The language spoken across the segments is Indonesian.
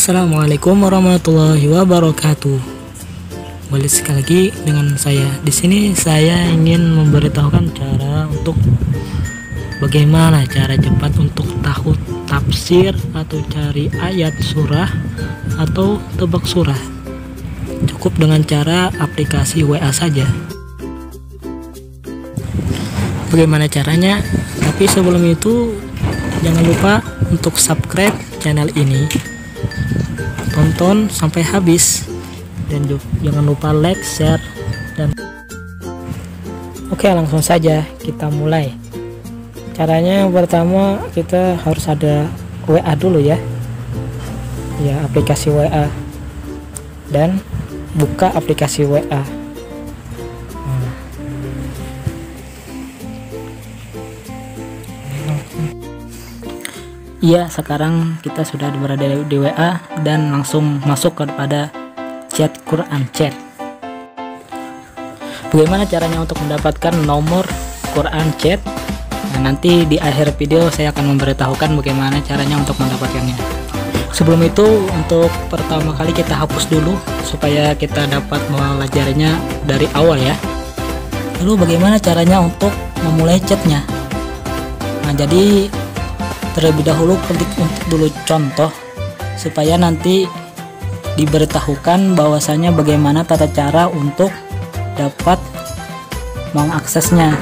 Assalamualaikum warahmatullahi wabarakatuh. Balik sekali lagi dengan saya. Di sini saya ingin memberitahukan cara untuk bagaimana cara cepat untuk tahu tafsir atau cari ayat surah atau tebak surah. Cukup dengan cara aplikasi WA saja. Bagaimana caranya? Tapi sebelum itu jangan lupa untuk subscribe channel ini. Tonton sampai habis dan jangan lupa like, share, dan oke, langsung saja kita mulai. Caranya yang pertama kita harus ada WA dulu ya, aplikasi WA, dan buka aplikasi WA. Iya, sekarang kita sudah berada di WA dan langsung masuk kepada chat Quran chat. Bagaimana caranya untuk mendapatkan nomor Quran chat? Nah, nanti di akhir video saya akan memberitahukan bagaimana caranya untuk mendapatkannya. Sebelum itu, untuk pertama kali kita hapus dulu supaya kita dapat mempelajarinya dari awal ya. Lalu bagaimana caranya untuk memulai chatnya? Nah, jadi terlebih dahulu ketik dulu contoh supaya nanti diberitahukan bahwasanya bagaimana tata cara untuk dapat mengaksesnya.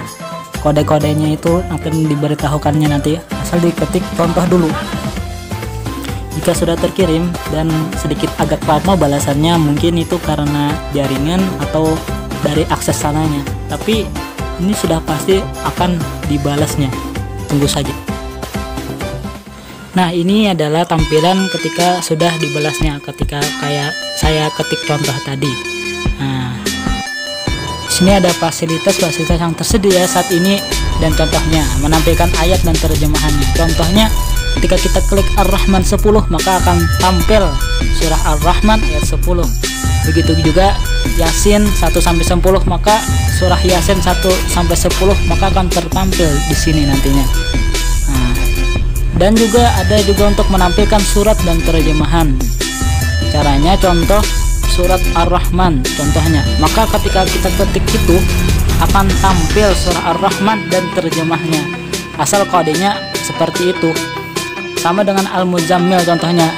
Kode-kodenya itu akan diberitahukannya nanti, asal diketik contoh dulu. Jika sudah terkirim dan sedikit agak lama balasannya, mungkin itu karena jaringan atau dari akses sananya, tapi ini sudah pasti akan dibalasnya. Tunggu saja. Nah, ini adalah tampilan ketika sudah dibalasnya, ketika kayak saya ketik contoh tadi. Nah, sini ada fasilitas yang tersedia saat ini dan contohnya menampilkan ayat dan terjemahannya. Contohnya ketika kita klik Ar-Rahman 10 maka akan tampil surah Ar-Rahman ayat 10. Begitu juga Yasin 1-10 maka surah Yasin 1-10 maka akan tertampil di sini nantinya. Dan juga ada untuk menampilkan surat dan terjemahan. Caranya contoh surat Ar-Rahman contohnya. Maka ketika kita ketik itu akan tampil surah Ar-Rahman dan terjemahnya. Asal kodenya seperti itu. Sama dengan Al-Muzammil contohnya.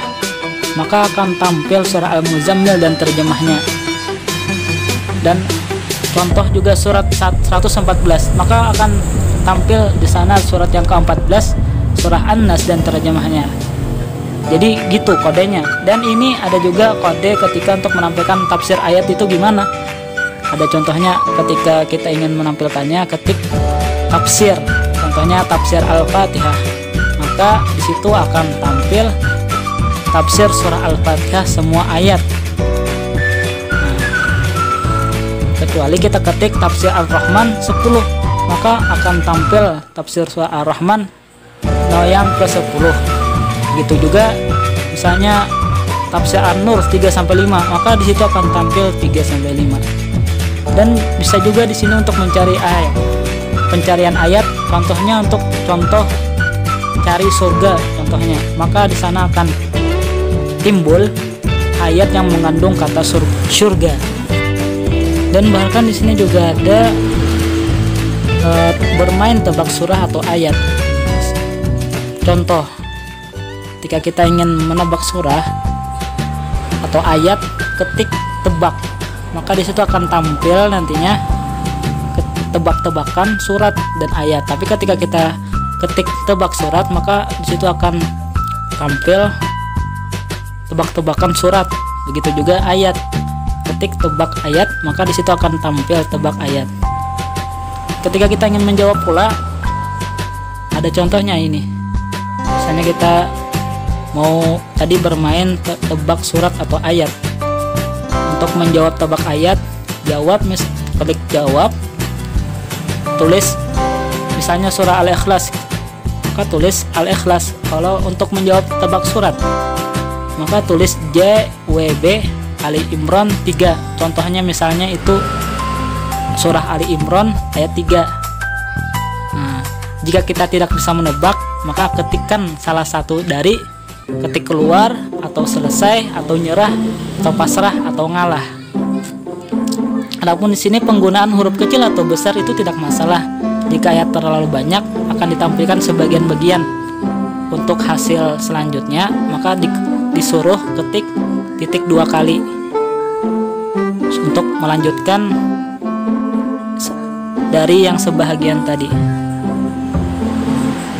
Maka akan tampil surah Al-Muzammil dan terjemahnya. Dan contoh juga surat 114 maka akan tampil di sana surat yang ke-14 surah An-Nas dan terjemahnya. Jadi gitu kodenya. Dan ini ada juga kode ketika untuk menampilkan tafsir ayat itu gimana. Ada contohnya ketika kita ingin menampilkannya, ketik tafsir. Contohnya tafsir Al-Fatihah. Maka disitu akan tampil tafsir surah Al-Fatihah semua ayat. Nah, kecuali kita ketik tafsir Ar-Rahman 10 maka akan tampil tafsir surah Ar-Rahman yang ke-10. Begitu juga misalnya tafsir An-Nur 3-5 maka disitu akan tampil 3-5. Dan bisa juga di sini untuk mencari ayat, pencarian ayat, contohnya untuk contoh cari surga contohnya, maka di sana akan timbul ayat yang mengandung kata surga. Dan bahkan di sini juga ada bermain tebak surah atau ayat. Contoh, ketika kita ingin menebak surah atau ayat, ketik tebak, maka disitu akan tampil nantinya tebak-tebakan surat dan ayat. Tapi ketika kita ketik tebak surat, maka disitu akan tampil tebak-tebakan surat. Begitu juga ayat, ketik tebak ayat, maka disitu akan tampil tebak ayat. Ketika kita ingin menjawab pula, ada contohnya ini. Misalnya kita mau tadi bermain tebak surat atau ayat. Untuk menjawab tebak ayat, klik jawab, tulis misalnya surah Al-Ikhlas, maka tulis Al-Ikhlas. Kalau untuk menjawab tebak surat, maka tulis JWB Ali Imran 3. Contohnya misalnya itu surah Ali Imran ayat 3. Nah, jika kita tidak bisa menebak, maka ketikkan salah satu dari ketik keluar, atau selesai, atau nyerah, atau pasrah, atau ngalah. Adapun di sini penggunaan huruf kecil atau besar itu tidak masalah. Jika ayat terlalu banyak akan ditampilkan sebagian-bagian. Untuk hasil selanjutnya maka disuruh ketik titik 2 kali untuk melanjutkan dari yang sebahagian tadi.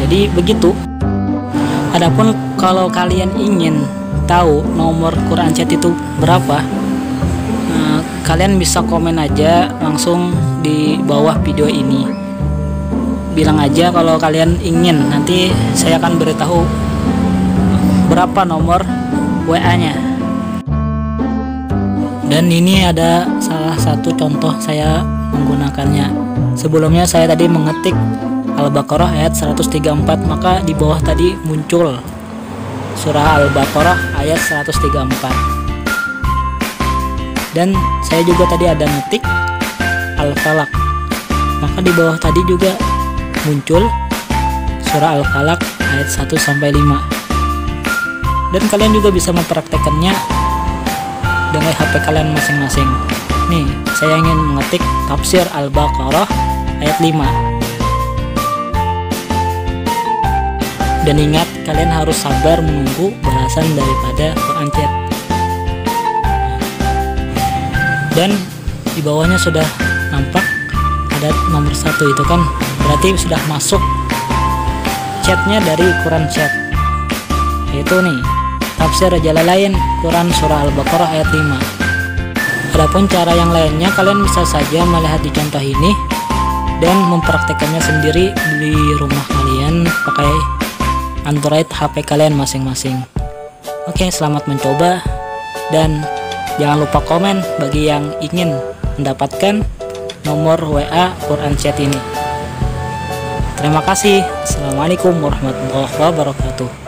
Jadi begitu. Adapun kalau kalian ingin tahu nomor Quran Chat itu berapa, kalian bisa komen aja langsung di bawah video ini. Bilang aja kalau kalian ingin, nanti saya akan beritahu berapa nomor WA-nya. Dan ini ada salah satu contoh saya menggunakannya. Sebelumnya saya tadi mengetik Al-Baqarah ayat 134, maka di bawah tadi muncul surah Al-Baqarah ayat 134. Dan saya juga tadi ada ngetik Al-Falaq, maka di bawah tadi juga muncul surah Al-Falaq ayat 1-5. Dan kalian juga bisa mempraktekannya dengan HP kalian masing-masing. Nih, saya ingin mengetik tafsir Al-Baqarah ayat 5. Dan ingat, kalian harus sabar menunggu balasan daripada Quran Chat. Dan di bawahnya sudah nampak ada nomor 1 itu kan, berarti sudah masuk chatnya dari Quran Chat, yaitu nih tafsir Jalalain Quran surah Al-Baqarah ayat 5. Adapun cara yang lainnya kalian bisa saja melihat di contoh ini dan mempraktekannya sendiri di rumah kalian pakai Android HP kalian masing-masing. Oke, selamat mencoba dan jangan lupa komen bagi yang ingin mendapatkan nomor WA Quran Chat ini. Terima kasih. Assalamualaikum warahmatullahi wabarakatuh.